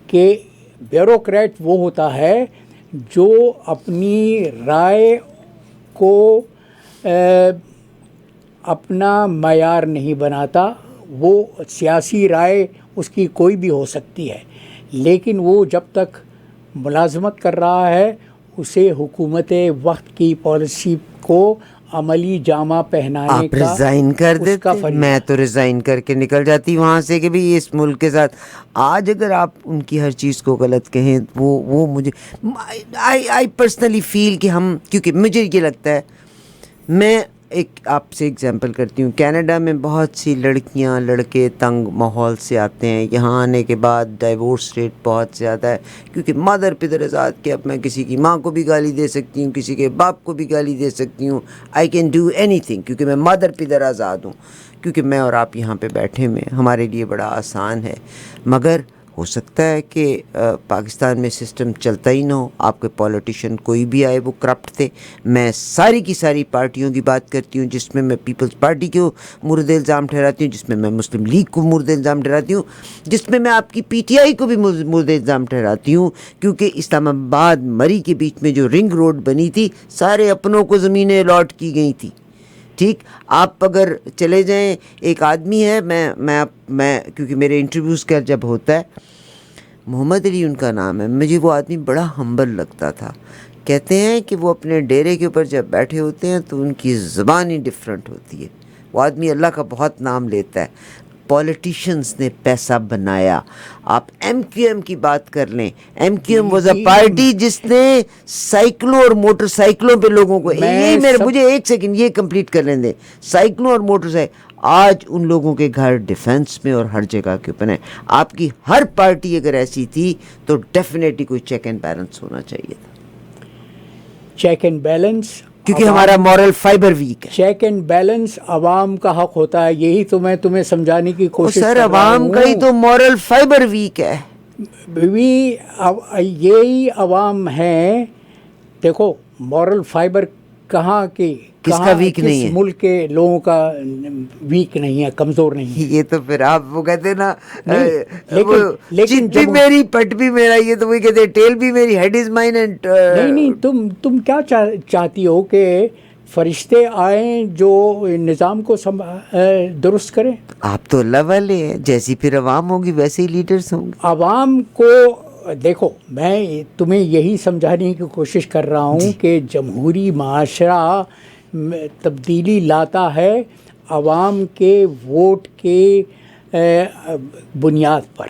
کہ بیوروکریٹ وہ ہوتا ہے جو اپنی رائے کو اپنا معیار نہیں بناتا. وہ سیاسی رائے اس کی کوئی بھی ہو سکتی ہے، لیکن وہ جب تک ملازمت کر رہا ہے اسے حکومت وقت کی پالیسی کو عملی جامہ پہنانے کا ریزائن کر دیتے. میں تو ریزائن کر کے نکل جاتی وہاں سے کہ بھی اس ملک کے ساتھ. آج اگر آپ ان کی ہر چیز کو غلط کہیں، وہ مجھے آئی پرسنلی فیل کہ ہم، کیونکہ مجھے یہ لگتا ہے، میں ایک آپ سے اگزامپل کرتی ہوں. کینیڈا میں بہت سی لڑکیاں لڑکے تنگ ماحول سے آتے ہیں. یہاں آنے کے بعد ڈائیورس ریٹ بہت زیادہ ہے کیونکہ مادر پدر آزاد کے. اب میں کسی کی ماں کو بھی گالی دے سکتی ہوں, کسی کے باپ کو بھی گالی دے سکتی ہوں. I can do any thing کیونکہ میں مادر پدر آزاد ہوں. کیونکہ میں اور آپ یہاں پہ بیٹھے ہوئے ہیں, ہمارے لیے بڑا آسان ہے. مگر ہو سکتا ہے کہ پاکستان میں سسٹم چلتا ہی نہ ہو, آپ کے پولیٹیشین کوئی بھی آئے وہ کرپٹ تھے. میں ساری کی ساری پارٹیوں کی بات کرتی ہوں, جس میں پیپلز پارٹی کو مورد الزام ٹھہراتی ہوں, جس میں مسلم لیگ کو مورد الزام ٹھہراتی ہوں, جس میں آپ کی پی ٹی آئی کو بھی مورد الزام ٹھہراتی ہوں. کیونکہ اسلام آباد مری کے بیچ میں جو رنگ روڈ بنی تھی, سارے اپنوں کو زمینیں الاٹ کی گئی تھی. ٹھیک, آپ اگر چلے جائیں, ایک آدمی ہے, میں کیونکہ میرے انٹرویوز کا جب ہوتا ہے, محمد علی ان کا نام ہے, مجھے وہ آدمی بڑا ہمبل لگتا تھا. کہتے ہیں کہ وہ اپنے ڈیرے کے اوپر جب بیٹھے ہوتے ہیں تو ان کی زبان ہی ڈفرینٹ ہوتی ہے. وہ آدمی اللہ کا بہت نام لیتا ہے. پولیٹیشینز نے پیسہ بنایا. آپ ایم کیو ایم کی بات کر لیں, M Q M was a party جس نے سائیکلوں اور موٹر سائیکلوں پہ لوگوں کو, مجھے ایک سیکنڈ یہ کمپلیٹ کر لیں دیں. سائیکلوں اور موٹر سائیکل, آج ان لوگوں کے گھر ڈیفنس میں اور ہر جگہ کے اوپر ہیں. آپ کی ہر پارٹی اگر ایسی تھی تو ڈیفینیٹلی کوئی چیک اینڈ بیلنس ہونا چاہیے تھا. چیک اینڈ بیلنس, کیونکہ ہمارا مورل فائبر ویک ہے. چیک اینڈ بیلنس عوام کا حق ہوتا ہے. یہی تو میں تمہیں سمجھانے کی کوشش کر رہا ہوں. سر, عوام کا ہی تو مورل فائبر ویک ہے. یہی عوام ہیں. دیکھو مورل فائبر کہاں کی, کس کا ویک نہیں ہے؟ ملک کے لوگوں کا ویک نہیں ہے, کمزور نہیں ہے. یہ تو پھر آپ وہ کہتے ہیں نا, لیکن چٹ بھی میری پٹ بھی میرا, یہ تو وہی کہتے ہیں ٹیل بھی میری ہیڈ از مائن. اینڈ نہیں, تم کیا چاہتی ہو کہ فرشتے آئیں جو نظام کو درست کریں؟ آپ تو اللہ والے ہیں, جیسی پھر عوام ہوگی ویسے ہی لیڈرز ہوں گے. عوام کو دیکھو, میں تمہیں یہی سمجھانے کی کوشش کر رہا ہوں کہ جمہوری معاشرہ تبدیلی لاتا ہے عوام کے ووٹ کے بنیاد پر.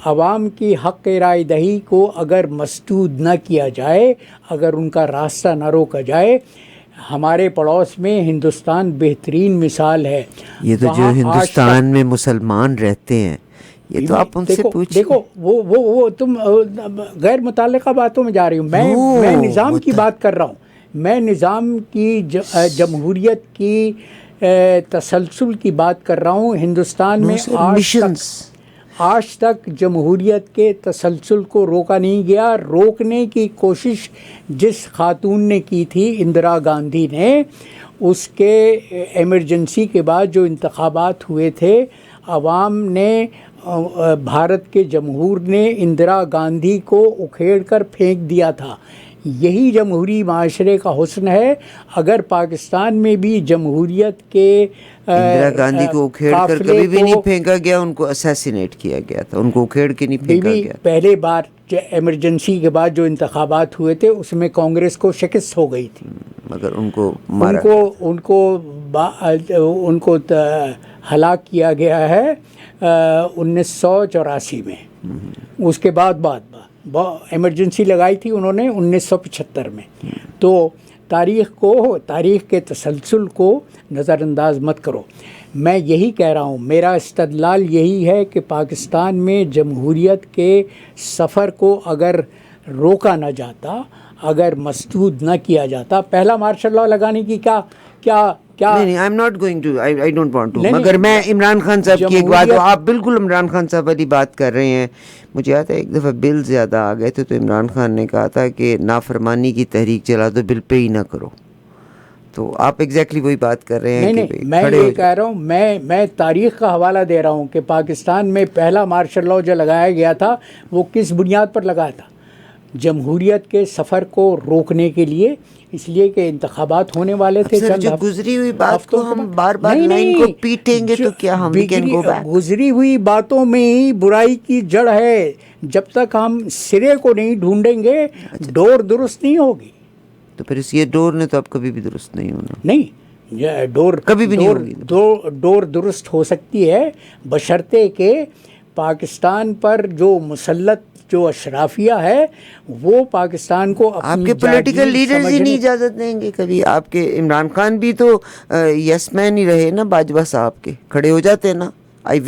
عوام کی حق رائے دہی کو اگر مسدود نہ کیا جائے, اگر ان کا راستہ نہ روکا جائے. ہمارے پڑوس میں ہندوستان بہترین مثال ہے. یہ تو جو ہندوستان میں مسلمان رہتے ہیں, یہ تو آپ ان سے پوچھیں. دیکھو وہ تم غیر متعلقہ باتوں میں جا رہی ہوں. میں نظام کی بات کر رہا ہوں. میں نظام کی جمہوریت کی تسلسل کی بات کر رہا ہوں. ہندوستان میں آج تک جمہوریت کے تسلسل کو روکا نہیں گیا. روکنے کی کوشش جس خاتون نے کی تھی, اندرا گاندھی نے, اس کے ایمرجنسی کے بعد جو انتخابات ہوئے تھے, عوام نے, بھارت کے جمہور نے اندرا گاندھی کو اکھیڑ کر پھینک دیا تھا. یہی جمہوری معاشرے کا حسن ہے. اگر پاکستان میں بھی جمہوریت کے اندرا گاندھی کو اکھیڑ کر کبھی بھی نہیں پھینکا گیا, ان کو اسیسینیٹ کیا گیا تھا, ان کو اکھیڑ کے نہیں پھینکا گیا. پہلے بار ایمرجنسی کے بعد جو انتخابات ہوئے تھے اس میں کانگریس کو شکست ہو گئی تھی, مگر ان کو ہلاک کیا گیا ہے 1984 میں. اس کے بعد ایمرجنسی لگائی تھی انہوں نے 1975 میں. تو تاریخ کے تسلسل کو نظر انداز مت کرو. میں یہی کہہ رہا ہوں, میرا استدلال یہی ہے کہ پاکستان میں جمہوریت کے سفر کو اگر روکا نہ جاتا, اگر مسدود نہ کیا جاتا, پہلا مارشل لاء لگانے کی کیا نہیں, I am not going to, I don't want to. مگر میں عمران خان صاحب کی ایک بات, آپ بالکل عمران خان صاحب والی بات کر رہے ہیں. مجھے یاد ہے ایک دفعہ بل زیادہ آ گئے تھے تو عمران خان نے کہا تھا کہ نافرمانی کی تحریک چلا دو, بل پہ ہی نہ کرو. تو آپ ایگزیکٹلی وہی بات کر رہے ہیں. نہیں, میں یہ کہہ رہا ہوں, میں تاریخ کا حوالہ دے رہا ہوں کہ پاکستان میں پہلا مارشل لاء جو لگایا گیا تھا وہ کس بنیاد پر لگایا تھا؟ جمہوریت کے سفر کو روکنے کے لیے, اس لیے کہ انتخابات ہونے والے تھے. جو گزری ہوئی بات کو ہم بار بار لائن کو پیٹیں گے تو کیا ہم کین گو بیک؟ گزری ہوئی باتوں میں ہی برائی کی جڑ ہے. جب تک ہم سرے کو نہیں ڈھونڈیں گے ڈور درست نہیں ہوگی. تو پھر یہ ڈور نے تو اب کبھی بھی درست نہیں ہونا. نہیں, ڈور کبھی بھی نہیں ہوگی. ڈور درست ہو سکتی ہے بشرطے کہ پاکستان پر جو مسلط جو اشرافیہ ہے وہ پاکستان کو آپ اپنی کے پولیٹیکل جاگیر لیڈرز ہی سمجھنے- نہیں اجازت دیں گے کبھی. آپ کے عمران خان بھی تو یس مین ہی رہے نا باجوہ صاحب کے. کھڑے ہو جاتے نا. آئی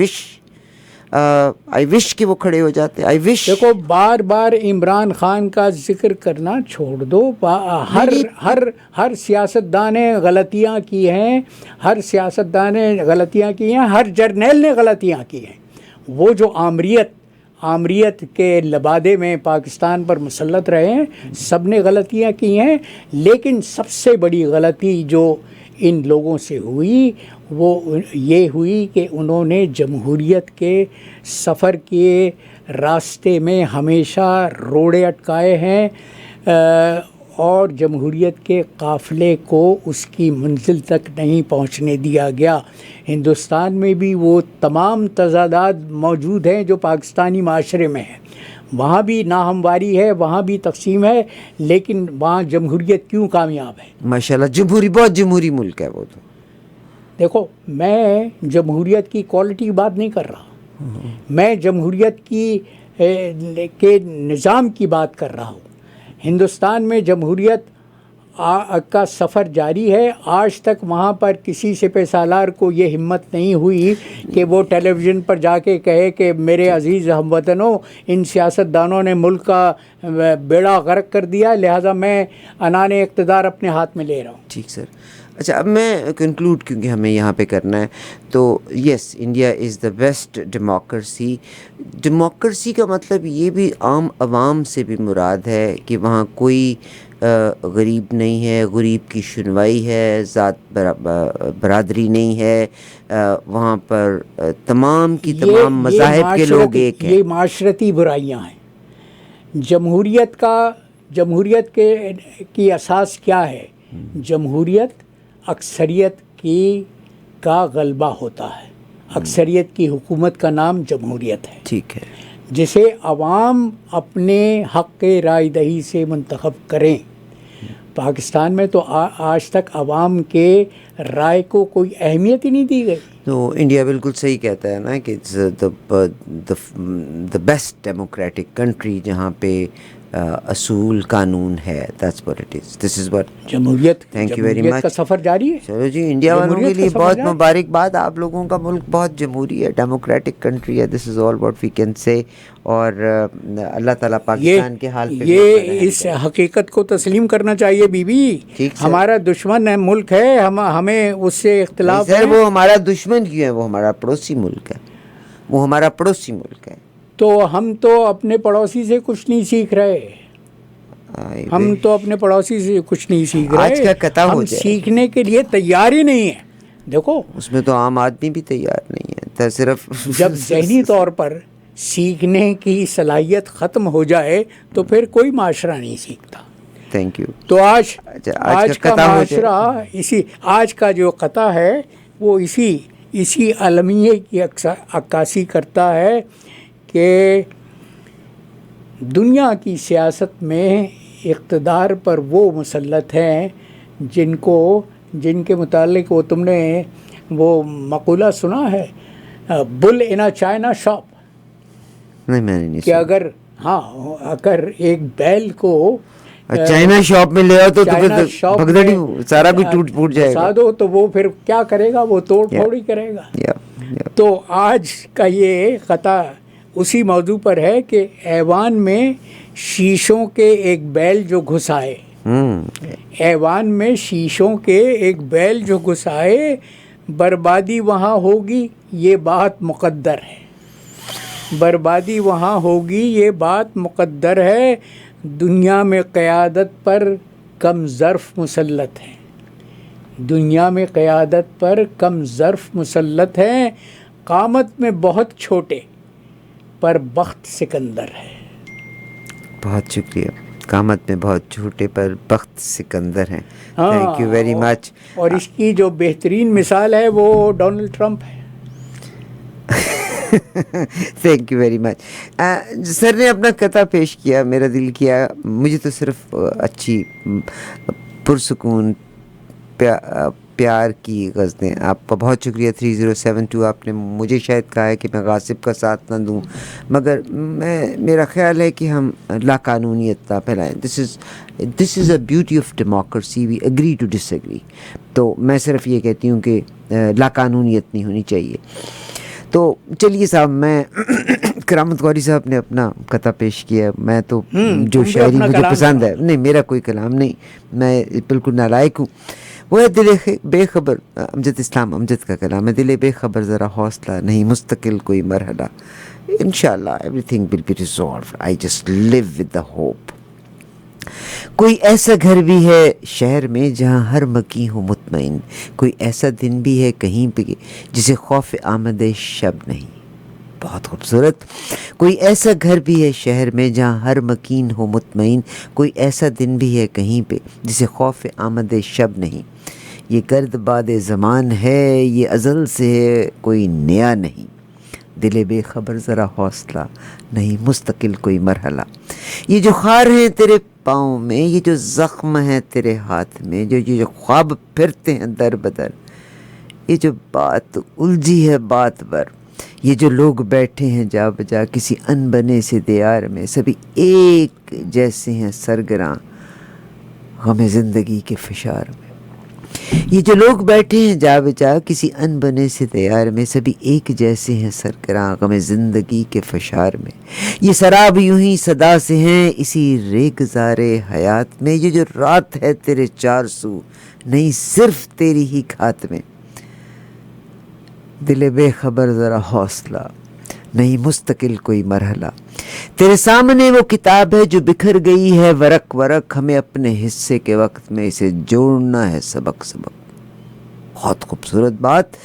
وش کہ وہ کھڑے ہو جاتے. آئی وش. دیکھو بار بار عمران خان کا ذکر کرنا چھوڑ دو. ہر سیاستدان نے غلطیاں کی ہیں، ہر سیاستدان نے غلطیاں کی ہیں، ہر جرنیل نے غلطیاں کی ہیں. وہ جو آمریت کے لبادے میں پاکستان پر مسلط رہے ہیں سب نے غلطیاں کی ہیں، لیکن سب سے بڑی غلطی جو ان لوگوں سے ہوئی وہ یہ ہوئی کہ انہوں نے جمہوریت کے سفر کے راستے میں ہمیشہ روڑے اٹکائے ہیں اور جمہوریت کے قافلے کو اس کی منزل تک نہیں پہنچنے دیا گیا. ہندوستان میں بھی وہ تمام تضادات موجود ہیں جو پاکستانی معاشرے میں ہیں. وہاں بھی ناہمواری ہے، وہاں بھی تقسیم ہے، لیکن وہاں جمہوریت کیوں کامیاب ہے؟ ماشاءاللہ بہت جمہوری ملک ہے وہ تو. دیکھو میں جمہوریت کی کوالٹی کی بات نہیں کر رہا، میں جمہوریت کے نظام کی بات کر رہا ہوں. ہندوستان میں جمہوریت کا سفر جاری ہے. آج تک وہاں پر کسی سپہ سالار کو یہ ہمت نہیں ہوئی کہ وہ ٹیلی ویژن پر جا کے کہے کہ میرے عزیز ہم وطنوں، ان سیاستدانوں نے ملک کا بیڑا غرق کر دیا، لہٰذا میں عنان اقتدار اپنے ہاتھ میں لے رہا ہوں. ٹھیک سر. اچھا اب میں کنکلوڈ کیونکہ ہمیں یہاں پہ کرنا ہے تو yes India is the best democracy. Democracy کا مطلب یہ بھی عام عوام سے بھی مراد ہے کہ وہاں کوئی غریب نہیں ہے، غریب کی سنوائی ہے، ذات برادری نہیں ہے. وہاں پر تمام کی تمام مذاہب کے لوگ ایک ہیں. یہ معاشرتی برائیاں ہیں. جمہوریت کی اساس کیا ہے؟ جمہوریت اکثریت کا غلبہ ہوتا ہے. اکثریت کی حکومت کا نام جمہوریت ہے. ٹھیک ہے. جسے عوام اپنے حق رائے دہی سے منتخب کریں. پاکستان میں تو آج تک عوام کے رائے کو کوئی اہمیت ہی نہیں دی گئی. تو انڈیا بالکل صحیح کہتا ہے نا کہ دا بیسٹ ڈیموکریٹک کنٹری جہاں پہ اصول قانون ہے. That's what it is. This is what. جمہوریت Thank you very much. کا سفر جاری ہے. چلو جی انڈیا والوں کے لیے بہت مبارکباد. آپ لوگوں کا ملک بہت جمہوری ہے، ڈیموکریٹک کنٹری ہے. This is all what we can say. اور اللہ تعالیٰ پاکستان کے حال پہ یہ اس حقیقت کو تسلیم کرنا چاہیے بی بی. ہمارا دشمن ہے ملک ہے، ہمیں اس سے اختلاف ہے. وہ ہمارا دشمن کیوں ہے؟ وہ ہمارا پڑوسی ملک ہے. وہ ہمارا پڑوسی ملک ہے. تو ہم تو اپنے پڑوسی سے کچھ نہیں سیکھ رہے. ہم تو اپنے پڑوسی سے کچھ نہیں سیکھ رہے. آج کا قطع ہو جائے. سیکھنے کے لیے تیار ہی نہیں ہے. دیکھو اس میں تو عام آدمی بھی تیار نہیں ہے. صرف جب ذہنی طور پر سیکھنے کی صلاحیت ختم ہو جائے تو پھر کوئی معاشرہ نہیں سیکھتا. Thank you. تو آج کا معاشرہ آج کا جو قطع ہے وہ اسی المیے کی عکاسی کرتا ہے کہ دنیا کی سیاست میں اقتدار پر وہ مسلط ہیں جن کے متعلق وہ تم نے وہ مقولہ سنا ہے بل ان اے چائنا شاپ. نہیں میں نے نہیں کہ اگر ایک بیل کو چائنا شاپ میں لے آؤ تو بھگدڑی سارا کچھ ٹوٹ پھوٹ جائے گا تو وہ پھر کیا کرے گا؟ وہ توڑ پھوڑ ہی کرے گا. تو آج کا یہ قطع اسی موضوع پر ہے کہ ایوان میں شیشوں کے ایک بیل جو گھسائے، ایوان میں شیشوں کے ایک بیل جو گھسائے، بربادی وہاں ہوگی یہ بات مقدر ہے. بربادی وہاں ہوگی یہ بات مقدر ہے. دنیا میں قیادت پر کم ظرف مسلط ہیں. دنیا میں قیادت پر کم ظرف مسلط ہیں. قامت میں بہت چھوٹے پر بخت سکندر ہے. بہت شکریہ. قامت میں بہت چھوٹے پر بخت سکندر ہیں. Thank you very much. اور اس کی جو بہترین مثال ہے وہ ڈونلڈ ٹرمپ ہے. Thank you very much. Sir نے اپنا قطع پیش کیا، میرا دل کیا. مجھے تو صرف اچھی پرسکون پیار کی غزلیں. آپ کا بہت شکریہ 3072. آپ نے مجھے شاید کہا ہے کہ میں غاصب کا ساتھ نہ دوں، مگر میرا خیال ہے کہ ہم لا قانونیت نہ پھیلائیں. This is a beauty of democracy, we agree to disagree. تو میں صرف یہ کہتی ہوں کہ لا قانونیت نہیں ہونی چاہیے. تو چلیے صاحب، میں کرامت غوری صاحب نے اپنا قطع پیش کیا. میں تو جو شاعری مجھے پسند ہے، نہیں میرا کوئی کلام نہیں، میں بالکل نالائق ہوں. وہ ہے دل بے خبر، امجد اسلام امجد کا کلام ہے. دل بے خبر ذرا حوصلہ، نہیں مستقل کوئی مرحلہ. انشاءاللہ everything will be resolved. I just live with the hope. کوئی ایسا گھر بھی ہے شہر میں جہاں ہر مکی ہو مطمئن. کوئی ایسا دن بھی ہے کہیں پہ جسے خوف آمد شب نہیں. بہت خوبصورت. کوئی ایسا گھر بھی ہے شہر میں جہاں ہر مکین ہو مطمئن. کوئی ایسا دن بھی ہے کہیں پہ جسے خوف آمد شب نہیں. یہ گرد باد زمان ہے، یہ ازل سے ہے کوئی نیا نہیں. دل بے خبر ذرا حوصلہ، نہیں مستقل کوئی مرحلہ. یہ جو خار ہیں تیرے پاؤں میں، یہ جو زخم ہیں تیرے ہاتھ میں، جو خواب پھرتے ہیں در بدر، یہ جو بات الجھی ہے بات بر، یہ جو لوگ بیٹھے ہیں جا بجا کسی ان بنے سے دیار میں، سبھی ایک جیسے ہیں سرگراں غم زندگی کے فشار میں. یہ جو لوگ بیٹھے ہیں جا بجا کسی ان بنے سے دیار میں، سبھی ایک جیسے ہیں سرگراں غم زندگی کے فشار میں. یہ سراب یوں ہی صدا سے ہیں اسی ریگزار حیات میں. یہ جو رات ہے تیرے چار سو، نہیں صرف تیری ہی کھات میں. دل بے خبر ذرا حوصلہ، نہیں مستقل کوئی مرحلہ. تیرے سامنے وہ کتاب ہے جو بکھر گئی ہے ورق ورق، ہمیں اپنے حصے کے وقت میں اسے جوڑنا ہے سبق سبق. بہت خوبصورت بات.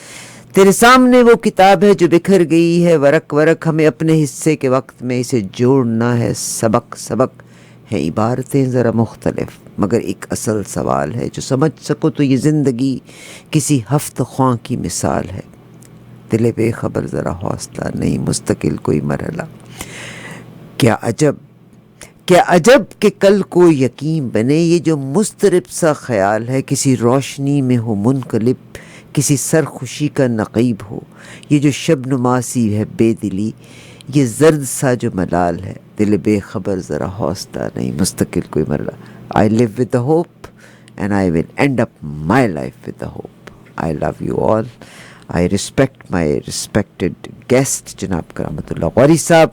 تیرے سامنے وہ کتاب ہے جو بکھر گئی ہے ورق ورق، ہمیں اپنے حصے کے وقت میں اسے جوڑنا ہے سبق سبق. ہیں عبارتیں ذرا مختلف مگر ایک اصل سوال ہے، جو سمجھ سکو تو یہ زندگی کسی ہفت خواں کی مثال ہے. دل بے خبر ذرا حوصلہ، نہیں مستقل کوئی مرحلہ. کیا عجب کہ کل کو یقین بنے، یہ جو مضطرب سا خیال ہے کسی روشنی میں ہو منقلب، کسی سرخوشی کا نقیب ہو. یہ جو شب نماسی ہے بے دلی، یہ زرد سا جو ملال ہے. دل بے خبر ذرا حوصلہ، نہیں مستقل کوئی مرحلہ. I live with the hope and I will end up my life with the hope. I love you all. I respect my respected guest جناب کرامت اللہ غوری صاحب.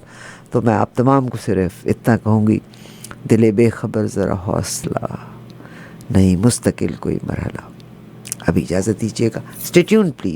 تو میں آپ تمام کو صرف اتنا کہوں گی، دل بے خبر ذرا حوصلہ، نہیں مستقل کوئی مرحلہ. ابھی اجازت دیجیے گا. Stay tuned please.